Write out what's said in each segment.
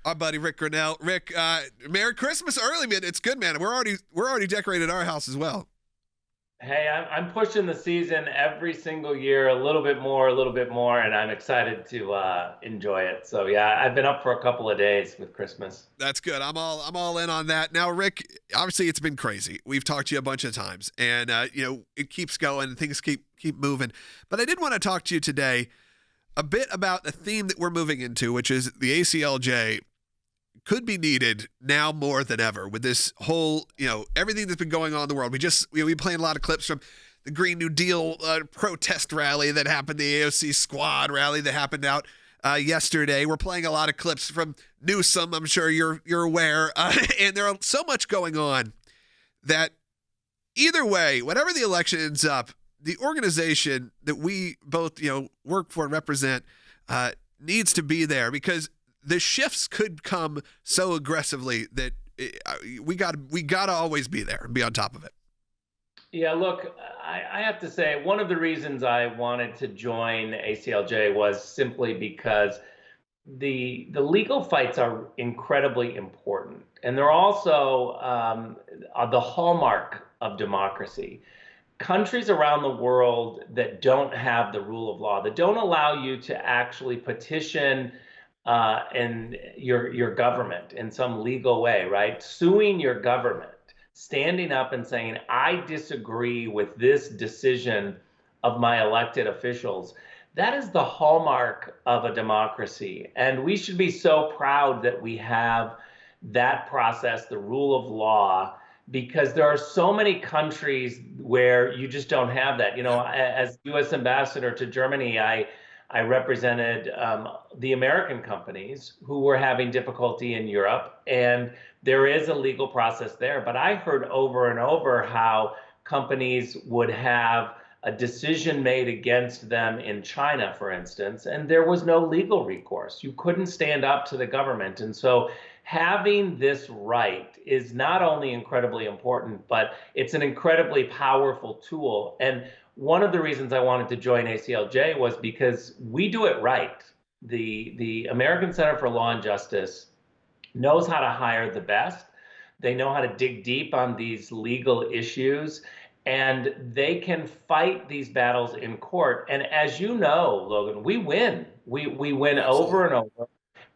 Our buddy Rick Grenell. Rick, Merry Christmas early, man. It's good, man. We're already decorated our house as well. Hey, I'm pushing the season every single year a little bit more, and I'm excited to enjoy it. So yeah, I've been up for a couple of days with Christmas. That's good. I'm all in on that. Now, Rick, obviously it's been crazy. We've talked to you a bunch of times, and it keeps going. Things keep moving. But I did want to talk to you today a bit about the theme that we're moving into, which is the ACLJ could be needed now more than ever with this whole, everything that's been going on in the world. We playing a lot of clips from the Green New Deal protest rally that happened, the AOC squad rally that happened out yesterday. We're playing a lot of clips from Newsom. I'm sure you're aware. And there are so much going on that either way, whatever the election ends up, the organization that we both, work for and represent needs to be there, because the shifts could come so aggressively that we got to always be there and be on top of it. Yeah, look, I have to say one of the reasons I wanted to join ACLJ was simply because the legal fights are incredibly important, and they're also the hallmark of democracy. Countries around the world that don't have the rule of law, that don't allow you to actually petition and your government in some legal way, right? Suing your government, standing up and saying, I disagree with this decision of my elected officials. That is the hallmark of a democracy. And we should be so proud that we have that process, the rule of law, because there are so many countries where you just don't have that. As U.S. ambassador to Germany, I represented the American companies who were having difficulty in Europe, and there is a legal process there. But I heard over and over how companies would have a decision made against them in China, for instance, and there was no legal recourse. You couldn't stand up to the government. And so having this right is not only incredibly important, but it's an incredibly powerful tool. And one of the reasons I wanted to join ACLJ was because we do it right. The American Center for Law and Justice knows how to hire the best. They know how to dig deep on these legal issues, and they can fight these battles in court. And as you know, Logan, we win. We win over and over.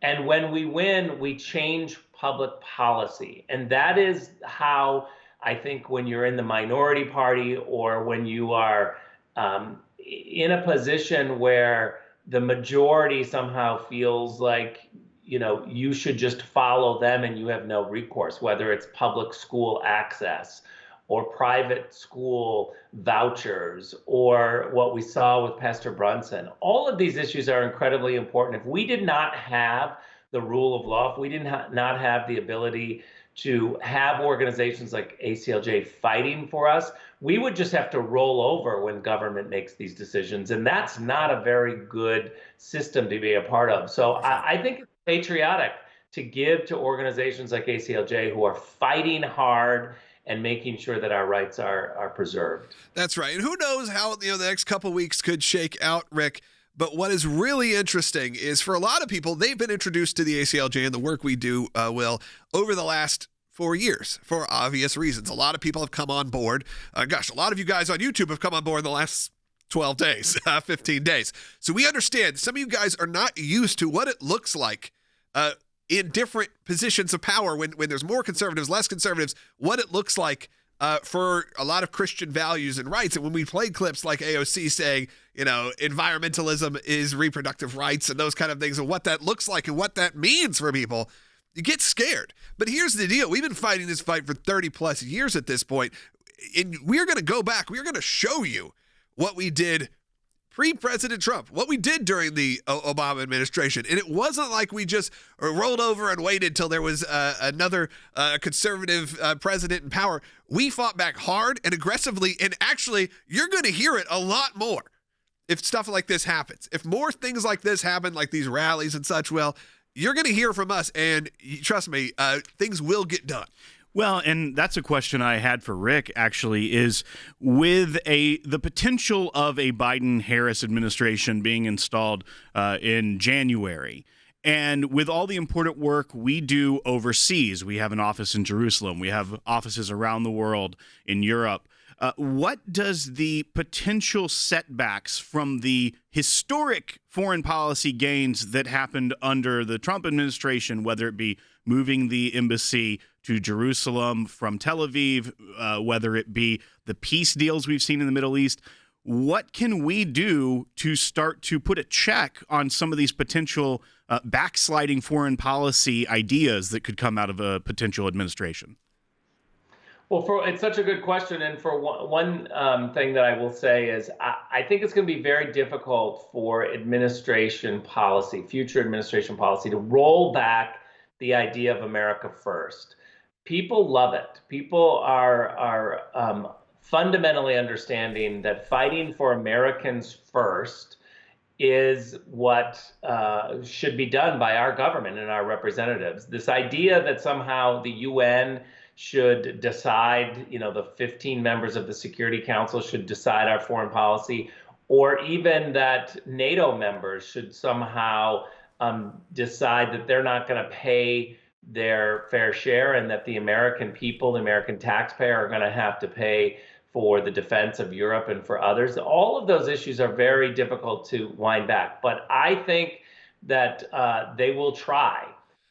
And when we win, we change public policy. And that is how I think when you're in the minority party, or when you are in a position where the majority somehow feels like, you should just follow them and you have no recourse, whether it's public school access or private school vouchers, or what we saw with Pastor Brunson. All of these issues are incredibly important. If we did not have the rule of law, if we did not have the ability to have organizations like ACLJ fighting for us, we would just have to roll over when government makes these decisions. And that's not a very good system to be a part of. So I think it's patriotic to give to organizations like ACLJ who are fighting hard and making sure that our rights are preserved. That's right. And who knows how the next couple weeks could shake out, Rick. But what is really interesting is, for a lot of people, they've been introduced to the ACLJ and the work we do, Will, over the last 4 years, for obvious reasons. A lot of people have come on board. A lot of you guys on YouTube have come on board in the last 12 days, 15 days. So we understand some of you guys are not used to what it looks like in different positions of power when there's more conservatives, less conservatives, what it looks like for a lot of Christian values and rights. And when we played clips like AOC saying, environmentalism is reproductive rights and those kind of things, and what that looks like and what that means for people, you get scared. But here's the deal. We've been fighting this fight for 30 plus years at this point, and we're going to go back. We're going to show you what we did pre-President Trump, what we did during the Obama administration. And it wasn't like we just rolled over and waited till there was another conservative president in power. We fought back hard and aggressively, and actually, you're going to hear it a lot more if stuff like this happens. If more things like this happen, like these rallies and such, well, you're going to hear from us, and trust me, things will get done. Well, and that's a question I had for Rick, actually, is with the potential of a Biden-Harris administration being installed in January, And with all the important work we do overseas, we have an office in Jerusalem, we have offices around the world in Europe. What does the potential setbacks from the historic foreign policy gains that happened under the Trump administration, whether it be moving the embassy to Jerusalem from Tel Aviv, whether it be the peace deals we've seen in the Middle East, what can we do to start to put a check on some of these potential backsliding foreign policy ideas that could come out of a potential administration? Well, it's such a good question. And for one thing that I will say is I think it's going to be very difficult for administration policy, future administration policy, to roll back the idea of America first. People love it. People are fundamentally understanding that fighting for Americans first is what should be done by our government and our representatives. This idea that somehow the UN should decide, the 15 members of the Security Council should decide our foreign policy, or even that NATO members should somehow decide that they're not going to pay their fair share and that the American people, the American taxpayer, are going to have to pay for the defense of Europe and for others. All of those issues are very difficult to wind back, but I think that they will try.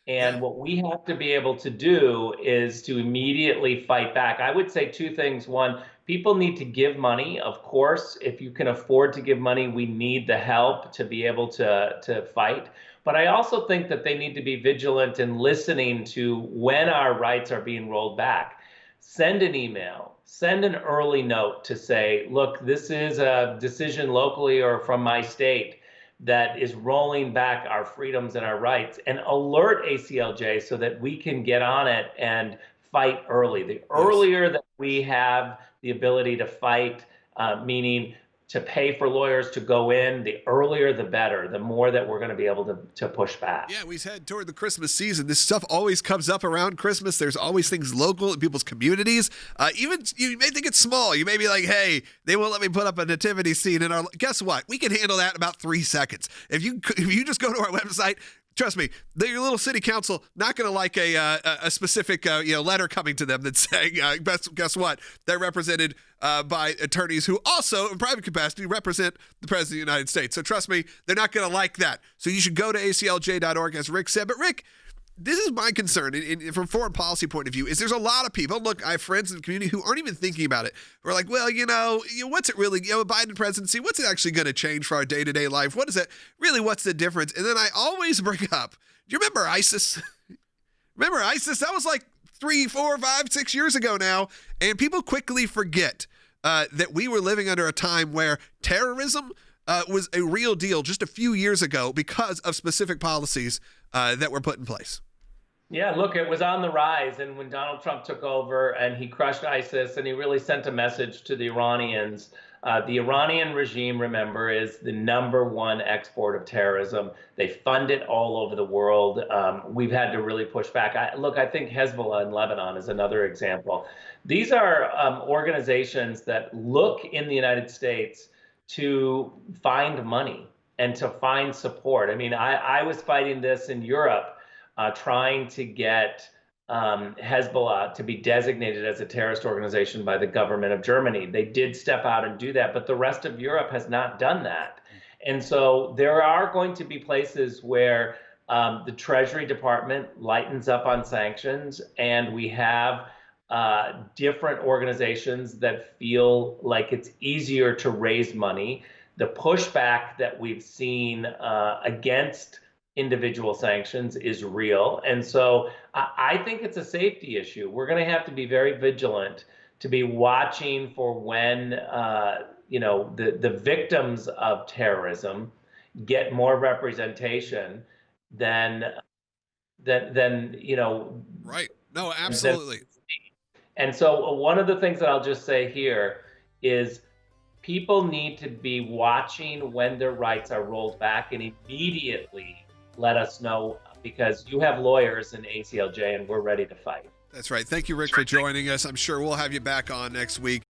And what we have to be able to do is to immediately fight back. I would say two things. One, people need to give money. Of course, if you can afford to give money, we need the help to be able to fight. But I also think that they need to be vigilant in listening to when our rights are being rolled back. Send an email, send an early note to say, look, this is a decision locally or from my state that is rolling back our freedoms and our rights, and alert ACLJ so that we can get on it and fight early. The earlier that we have the ability to fight, meaning to pay for lawyers to go in, the earlier the better, the more that we're going to be able to push back. Yeah, we head toward the Christmas season. This stuff always comes up around Christmas. There's always things local in people's communities. Even you may think it's small. You may be like, hey, they won't let me put up a nativity scene in our. Guess what? We can handle that in about 3 seconds. If you just go to our website. Trust me, your little city council not going to like a specific letter coming to them that's saying, guess what? They're represented by attorneys who also, in private capacity, represent the President of the United States. So trust me, they're not going to like that. So you should go to aclj.org, as Rick said. But Rick, this is my concern from a foreign policy point of view, is there's a lot of people, look, I have friends in the community who aren't even thinking about it. We're like, well, what's it really, Biden presidency, what's it actually going to change for our day-to-day life? What is it? Really, what's the difference? And then I always bring up, do you remember ISIS? Remember ISIS? That was like 3, 4, 5, 6 years ago now. And people quickly forget that we were living under a time where terrorism was a real deal just a few years ago because of specific policies that were put in place. Yeah, look, it was on the rise. And when Donald Trump took over and he crushed ISIS and he really sent a message to the Iranians, the Iranian regime, remember, is the #1 export of terrorism. They fund it all over the world. We've had to really push back. I think Hezbollah in Lebanon is another example. These are organizations that look in the United States to find money and to find support. I mean, I was fighting this in Europe, trying to get Hezbollah to be designated as a terrorist organization by the government of Germany. They did step out and do that, but the rest of Europe has not done that. And so there are going to be places where the Treasury Department lightens up on sanctions, and we have different organizations that feel like it's easier to raise money. The pushback that we've seen against individual sanctions is real. And so I think it's a safety issue. We're going to have to be very vigilant to be watching for when, the victims of terrorism get more representation than. Right. No, absolutely. And so one of the things that I'll just say here is people need to be watching when their rights are rolled back and immediately let us know, because you have lawyers in ACLJ and we're ready to fight. That's right. Thank you, Rick, for joining us. I'm sure we'll have you back on next week.